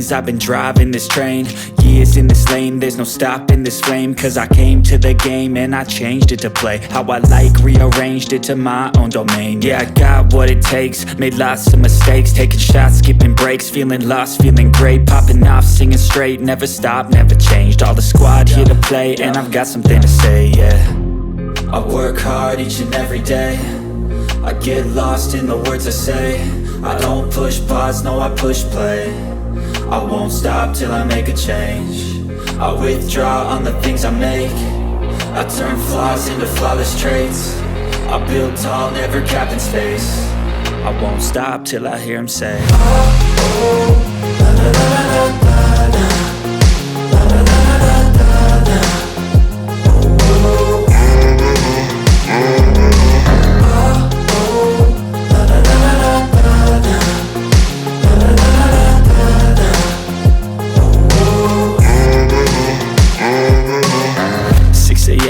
years I've been driving this train. Years in this lane, there's no stopping this flame. Cause I came to the game and I changed it to play how I like, rearranged it to my own domain. Yeah, I got what it takes, made lots of mistakes, taking shots, skipping breaks, feeling lost, feeling great, popping off, singing straight, never stopped, never changed. All the squad here to play and I've got something to say, yeah. I work hard each and every day, I get lost in the words I say. I don't push pause, no I push play. I won't stop till I make a change. I withdraw on the things I make. I turn flaws into flawless traits. I build tall, never capped in space. I won't stop till I hear him say, oh, oh, la la la la la la.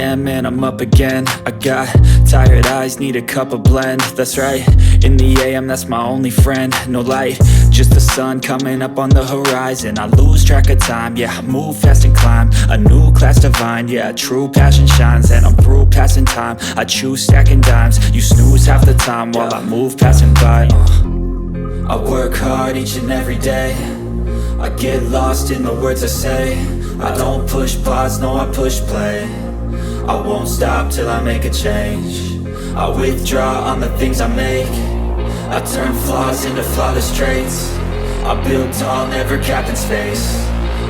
And I'm up again. I got tired eyes, need a cup of blend. That's right, in the AM, that's my only friend. No light, just the sun coming up on the horizon. I lose track of time, yeah, I move fast and climb a new class divine, yeah, true passion shines. And I'm through passing time, I choose stacking dimes. You snooze half the time while I move passing by. I work hard each and every day, I get lost in the words I say. I don't push pause, no I push play. I won't stop till I make a change. I withdraw on the things I make. I turn flaws into flawless traits. I build tall, never capped in space.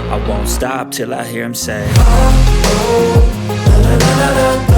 I won't stop till I hear him say, oh, oh, la la la la la.